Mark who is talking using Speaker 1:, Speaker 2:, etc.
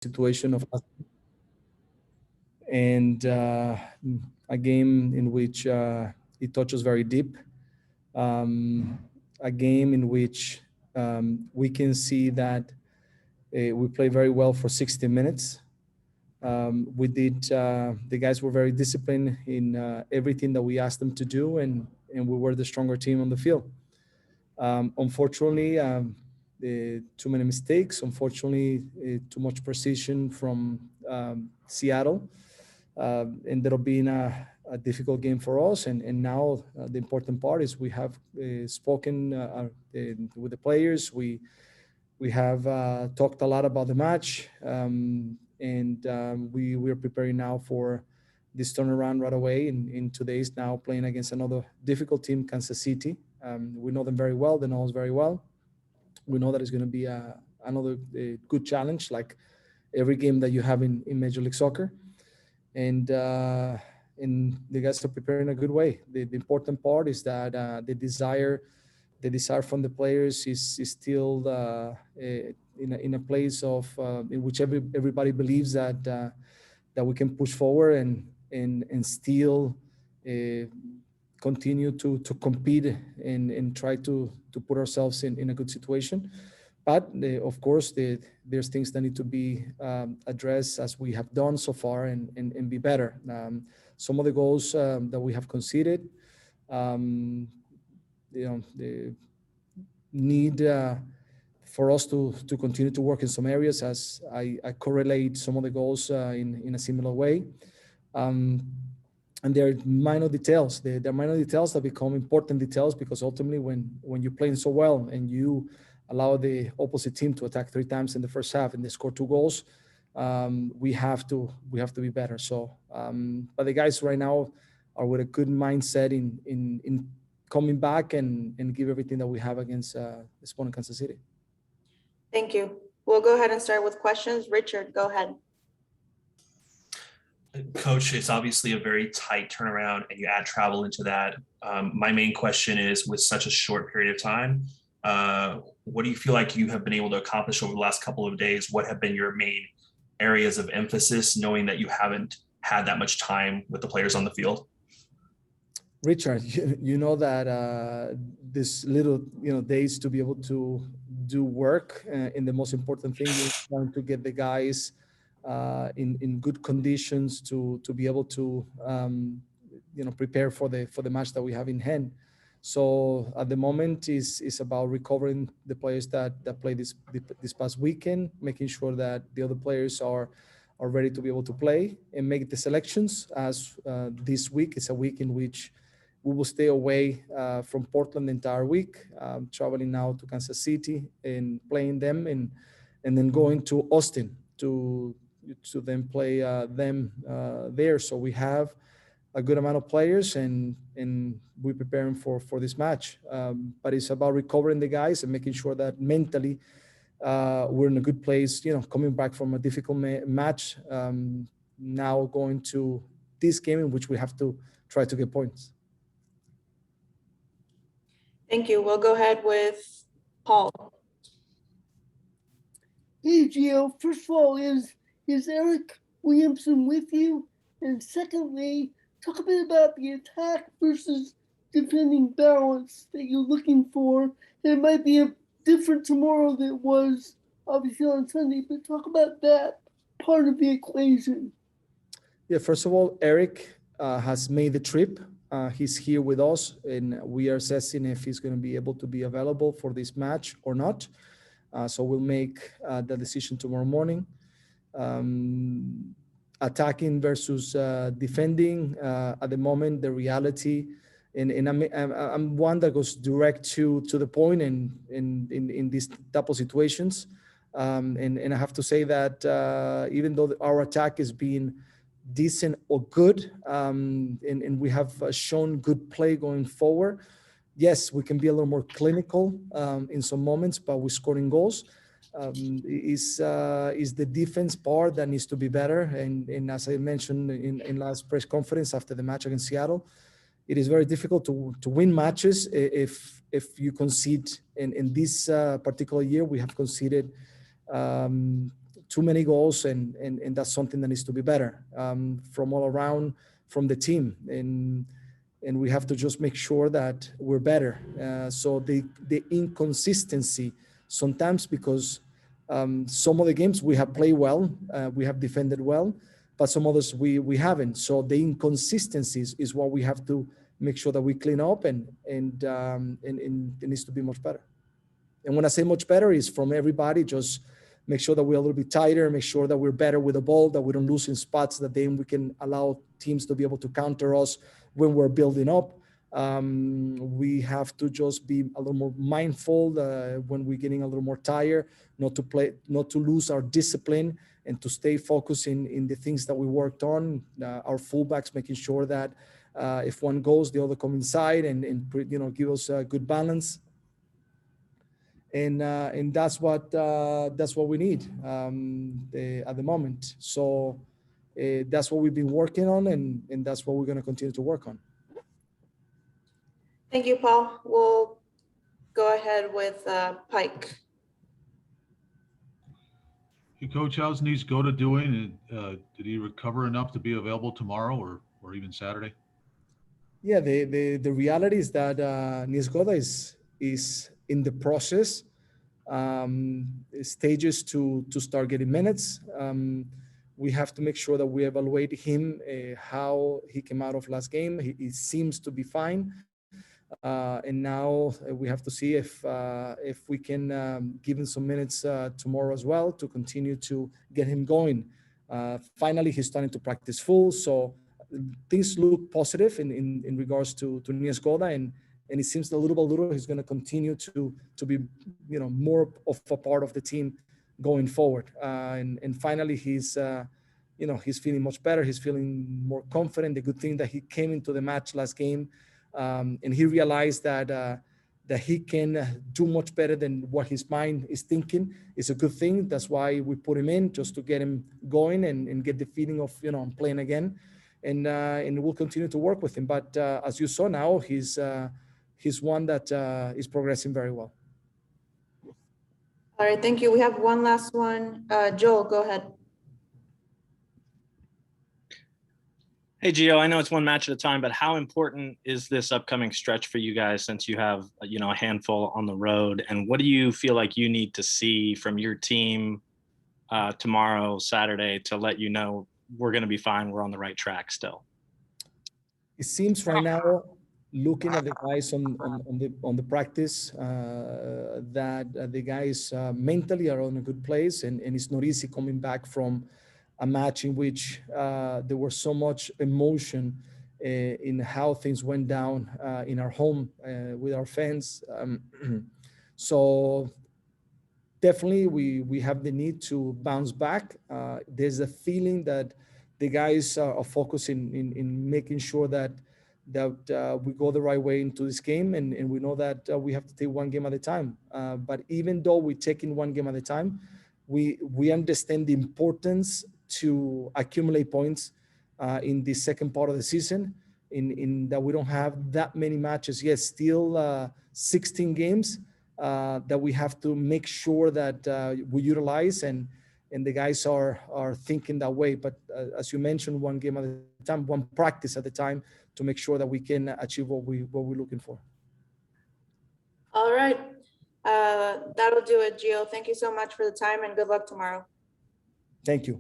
Speaker 1: situation of us, and a game in which it touches very deep, a game in which we can see that we play very well for 60 minutes. The guys were very disciplined in everything that we asked them to do, and we were the stronger team on the field. Unfortunately, too many mistakes. Unfortunately, too much precision from Seattle. Ended up being a difficult game for us. And now the important part is we have spoken with the players. We have talked a lot about the match, and we are preparing now for this turnaround right away in 2 days now, playing against another difficult team, Kansas City. We know them very well. They know us very well. We know that it's going to be another good challenge, like every game that you have in Major League Soccer. And the guys are preparing a good way. The important part is that the desire from the players is still in a place of in which everybody believes that we can push forward and still continue to compete and try to put ourselves in a good situation. But of course, there's things that need to be addressed as we have done so far and be better. Some of the goals that we have conceded, they need for us to continue to work in some areas, as I correlate some of the goals in a similar way. And they're minor details. They're minor details that become important details, because ultimately when you're playing so well and you allow the opposite team to attack 3 times in the first half and they score 2 goals, we have to be better. So, but the guys right now are with a good mindset in coming back and give everything that we have against this opponent, Kansas City.
Speaker 2: Thank you. We'll go ahead and start with questions. Richard, go ahead.
Speaker 3: Coach, it's obviously a very tight turnaround and you add travel into that. My main question is, with such a short period of time, what do you feel like you have been able to accomplish over the last couple of days? What have been your main areas of emphasis, knowing that you haven't had that much time with the players on the field?
Speaker 1: Richard, you know that this little days to be able to do work, and the most important thing is trying to get the guys in good conditions to be able to prepare for the match that we have in hand. So at the moment is about recovering the players that played this past weekend, making sure that the other players are ready to be able to play and make the selections, as this week is a week in which we will stay away from Portland the entire week, traveling now to Kansas City and playing them, and then going to Austin to then play them there. So we have a good amount of players, and we're preparing for this match. But it's about recovering the guys and making sure that mentally we're in a good place, coming back from a difficult match, now going to this game in which we have to try to get points.
Speaker 2: Thank you. We'll go ahead with Paul.
Speaker 4: Hey, Gio. First of all, is Eric Williamson with you? And secondly, talk a bit about the attack versus defending balance that you're looking for. And it might be different tomorrow than it was obviously on Sunday, but talk about that part of the equation.
Speaker 1: Yeah, first of all, Eric has made the trip. He's here with us, and we are assessing if he's going to be able to be available for this match or not. So we'll make the decision tomorrow morning. Attacking versus defending, at the moment, the reality, and I'm one that goes direct to the point in these type of situations. And I have to say that even though our attack is being decent or good, and we have shown good play going forward, yes, we can be a little more clinical in some moments, but we're scoring goals. Is the defense part that needs to be better. And as I mentioned in last press conference after the match against Seattle, it is very difficult to win matches if you concede. In this particular year, we have conceded too many goals, and that's something that needs to be better from all around, from the team, and we have to just make sure that we're better. So the inconsistency sometimes, because some of the games we have played well, we have defended well, but some others we haven't. So the inconsistencies is what we have to make sure that we clean up, and it needs to be much better. And when I say much better, is from everybody. Just make sure that we're a little bit tighter, make sure that we're better with the ball, that we don't lose in spots, that then we can allow teams to be able to counter us when we're building up. We have to just be a little more mindful when we're getting a little more tired, not to lose our discipline, and to stay focused in the things that we worked on. Our fullbacks, making sure that if one goes, the other come inside, and give us a good balance. And that's what we need at the moment. So that's what we've been working on, and that's what we're going to continue to work on.
Speaker 2: Thank you, Paul. We'll go ahead with Pike.
Speaker 5: Hey, Coach, how's Niezgoda doing? Did he recover enough to be available tomorrow or even Saturday?
Speaker 1: Yeah, the reality is that Niezgoda is in the process stages to start getting minutes. We have to make sure that we evaluate him, how he came out of last game. He seems to be fine. And now we have to see if we can give him some minutes tomorrow as well, to continue to get him going. Finally, he's starting to practice full, so things look positive in regards to Niezgoda, and it seems that little by little he's going to continue to be more of a part of the team going forward. And finally, he's feeling much better. He's feeling more confident. The good thing that he came into the match last game, and he realized that he can do much better than what his mind is thinking. It's a good thing. That's why we put him in, just to get him going and get the feeling of I'm playing again. And we'll continue to work with him. But as you saw now, he's one that is progressing very well.
Speaker 2: All right, thank you. We have one last one. Joel, go ahead.
Speaker 6: Hey, Gio, I know it's one match at a time, but how important is this upcoming stretch for you guys, since you have, a handful on the road? And what do you feel like you need to see from your team tomorrow, Saturday, to let you know we're going to be fine, we're on the right track still?
Speaker 1: It seems right now, looking at the guys on the practice, that the guys mentally are on a good place, and it's not easy coming back from a match in which there was so much emotion in how things went down in our home with our fans. So definitely we have the need to bounce back. There's a feeling that the guys are focusing in making sure that we go the right way into this game, and we know that we have to take one game at a time. But even though we're taking one game at a time, we understand the importance to accumulate points in the second part of the season, in that we don't have that many matches yet, still 16 games that we have to make sure that we utilize, and the guys are thinking that way. But as you mentioned, one game at a time, one practice at a time, to make sure that we can achieve what we're looking for.
Speaker 2: All right, that'll do it, Gio. Thank you so much for the time, and good luck tomorrow.
Speaker 1: Thank you.